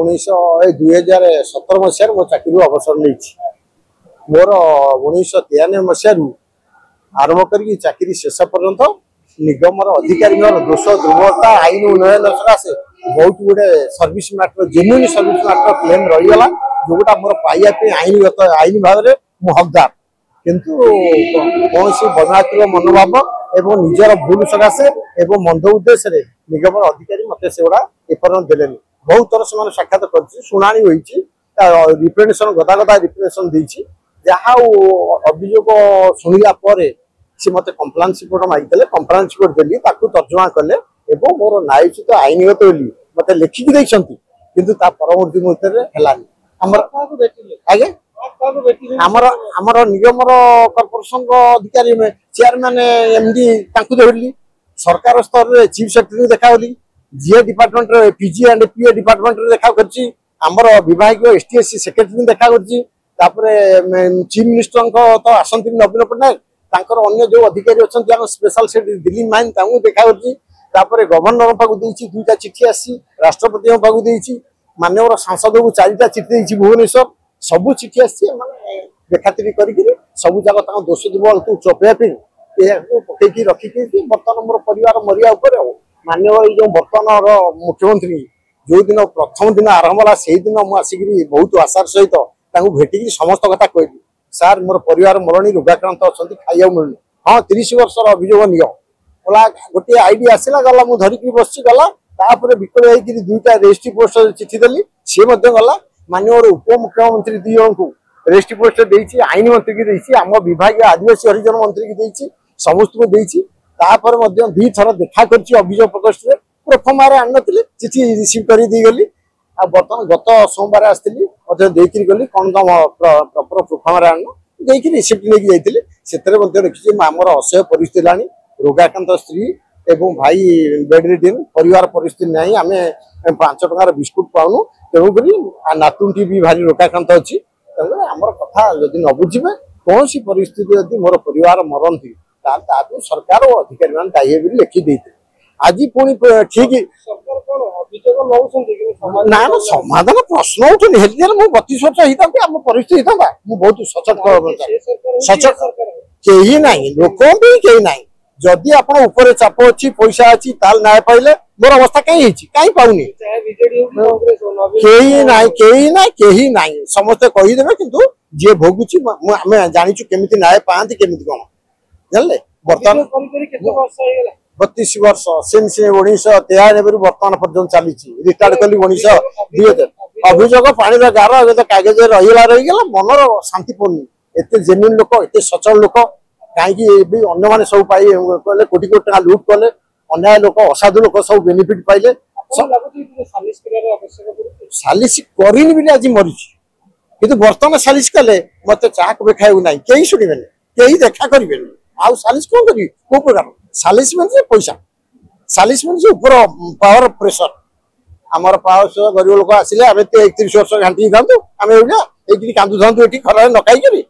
2017 मसीह मो चाकरी अवसर नहीं मोर 1993 मसीह आरंभ कर चाकरी शेष पर्यंत निगम अधिकारी दोष दुर्बलता आईन उन्नयन सकाशे बहुत गुड़े service matter genuine service matter claim रहीगला जोटा मोर पाइबा आईनगत आईन भाव में मु हकदार किंतु कौन बदनात्मक मनोभाव एवं निजर भूल सकाशे एवं मंद उद्देश्य निगम अधिकारी मत से एपर्यंत देले बहुत थर से साक्षात कर शुणाणी रिप्रेजेंटेशन गदा गदा रिप्रेजेंटेशन देछि जहाँ अभियोग शुणिला सी मत कंप्लेंस रिपोर्ट मागिदे कंप्लेंस रिपोर्ट देली तर्जमा कले एवं मोर न्यायोचित आईनगत बोली मत लिखिकी देखते किंतु परवर्ती मुहूर्त है आगे आमर निगम कॉर्पोरेशन अधिकारी में चेयरमैन एमडी धरली सरकार स्तर में चीफ सेक्रेटरी देखा GA department PG and PA department देखा करमर विभाग एसटीएससी सेक्रेटरी देखा चीफ मिनिस्टर तो आसती नवीन पट्टनायक अन्य जो अधिकारी अच्छा स्पेशल सेक्रेटरी दिल्ली माइन देखा गवर्नर पाक दुईटा चिठी आसी राष्ट्रपति पाक माननीय सांसद को 4टा चिठी भुवनेश्वर सबू चिठी आसी देखाती कर सब जगह दोष दुर्बल तू चपेवाई पकईकी रखिकी बर्तमान मोर परिवार मरिया माननीय जो बर्तमान मुख्यमंत्री जो दिन प्रथम दिन आरंभ है से दिन मुझे आसिक बहुत आशार सहित भेटिकी समस्त कथा कहली सार मोर परिवार मरणी रोगाक्रांत अच्छा खाइबा मिलूनी हाँ 30 वर्ष अभियोग नियो बोला गोटे आईडी आसला गला मुझे धरिकी बस गला विकल होकर 2टा रेजिस्ट्री पोस्ट चिठी देली सी गला माननीय उपमुख्यमंत्री दी जन को रेजिस्ट्री पोस्ट देती आईन मंत्री की देती आम विभाग आदिवासी हरिजन मंत्री की देती समस्त को देती 2 थर देखा कर अभियोग प्रकोष्ठ में प्रथम आनी चिठी रिसीव कर गली बर्तमान गत सोमवार आसती देकर गली कौन तुम प्रपर प्रथम आन देखिए रिसीप्ट लेके जाइए देखिए आमर असह्य परिस्थिति लानी रोगाक्रांत स्त्री एवं भाई बेड रिडन परिवार परिस्थिति नहीं आम 5 टंकार बिस्कुट पाऊनु तेणुक नातुटी भी भारी रोगाक्रांत अच्छी आमर कथा जदि न बुझे कौन सी परिस्थिति यदि मोर परिवार मरती सरकार और अधिकारी मान दायी लिखी देते आज पुणी ठीक ना समाधान प्रश्न उठुनि मुझे 32 वर्ष होता आम परिस्थिति होता बहुत सचेत कहीं ना लोक भी कहीं ना जदि आप चाप अच्छी पैसा अच्छी न्याय पाइले मोर अवस्था कहीं पाऊनी कहीं ना समस्ते कहीदेवे किंतु जी भोगुची आम जाचु केमी न्याय पाती केमी कौन जानले बर्तमान 32 वर्ष से 1993 बर्तमान पर्यटन चली रिटायर्ड कली 2000 अभियोग पानी गार कागज रहीगला मनर शांति पड़नी एत जेन्युइन लोक एत सचल लोक कहीं अन्य मैंने सब पाई कोटी कोटी टका लुट कले अन्याय लोक असाधु लोक सब बेनिफिट पाइले सालिश करनी आज मरी कि बर्तमान सालिश कले मत चाह कभी खाऊ ना कहीं शुणे कहीं देखा करेंगे आउ सालिश कौन करी को प्रकार सालिश मान पैसा सालिश मान ऊपर पावर प्रेसर आमर पावर गरीब लोक आसिले आम 31 वर्ष घाटी था आम ये कांदू था ये खराब न खाई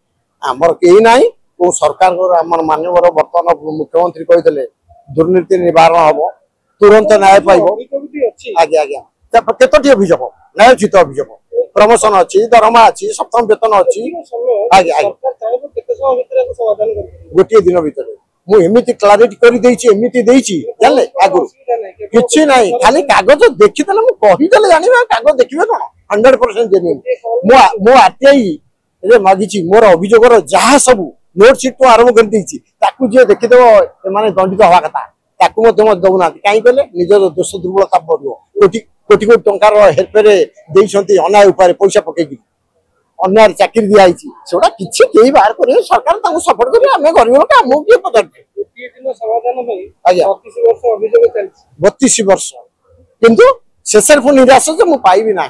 आमर कहीं ना को सरकार मान्यवर बर्तमान मुख्यमंत्री कहते दुर्नीति निवारण हम तुरंत न्याय पाइब आज्ञा आज्ञा केतोटी अभियोग न्यायोचित अभियोग प्रमोशन अच्छी दरमा अच्छी सप्तम वेतन अच्छी आज्ञा आज्ञा गोटे दिन भितर मुझे क्लारिटी कर जानले आगु कि ना खाली कागज देखीदे मुझे जाना कागज देखिए कौन 100% जेन्युइन मो आरटीआई मागी मोर अभियोग जहाँ सब नोट सीट तो आरंभ कर जी देखीदेव माने दंडित हवा कथा दौना कहीं कहले निज दोष दुर्बलता बढ़ो कोटी कोटी कोटी टंकार हेरफेर देते अन्याय उपाय पैसा पकईकी अन्याय चाकरी दिखाई सेटा कि बाहर कर सरकार सपोर्ट करें आम गरीब लोक आमको किए पचार 32 वर्ष किंतु शेष निराश मुझे पाइबी ना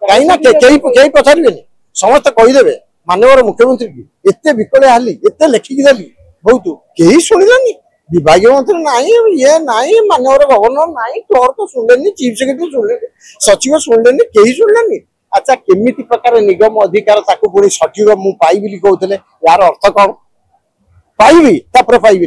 कहीं पचारे समस्त कहीदेवे माननीय मुख्यमंत्री की एत विकल हाली एत लिखिकी देली बहुत कहीं शुणिलानी विभाग मंत्री ना ये ना माननीय गवर्नर ना क्लर्क शुणिले चीफ सेक्रेटरी शुणिले सचिव शुणिले कहीं शुणिले अच्छा केमी प्रकार निगम अधिकार पुणी सठिक मुझे पाइबी कहते यार अर्थ कौन पाइबी पाइबी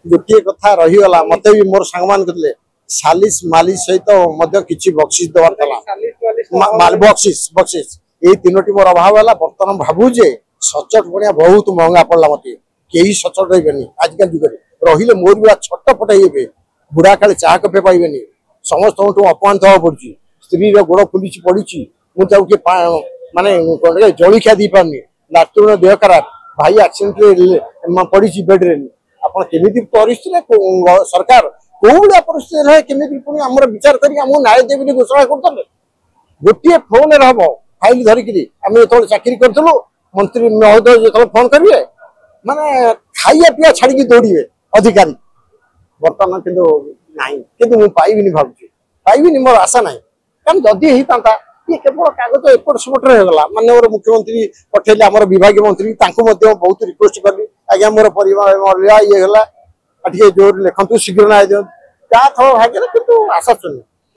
गोटे कथा रहीगला मत भी मोर सांग मान कहते सालिस मालिस सहित मध्य किछि बख्शिश देवार थला बख्शिश बख्शिश ए तीनोटी मोर अभाव है बर्तमान भावु जे सचट बनिया बहुत महंगा पड़ला मते केही सचट रहिबेनी आजकल जुग रहिले मोर बिया छट फटाइबे बुढ़ा काले चाह कपे पाइबेनी समस्त अपमान थवा पड़ची स्त्री रे गोड़ फुलिची पड़ीची मु ताऊ के माने कोन जळिखा दी पानी लातुर देह खराब भाई एक्सीडेंट रे पड़ीची बेड रे आपण केमिति परिस्थिति सरकार कोउला परिस्थिति है केमिति पुनी हमर विचार करी हम न्याय देबी घोषणा करतले गोटे फोन रहब फाइल धरिकी आम जो चाकरी करूँ मंत्री महोदय जो फोन करेंगे माने खाइया पिया छाड़ी दौड़े अधिकारी बर्तमान किंतु नहीं किंतु मुझे पाइबी भावुँ पाइबी मोर आशा ना कारण जदि होता ये केवल कागज एपट सेपट होगा माननीय मुख्यमंत्री पठेले आम विभाग मंत्री बहुत रिक्वेस्ट कली आज्ञा मोर परिवार ये जोर लिखु शीघ्र ना दिखाँ भाग्य किंतु आशा शून्य।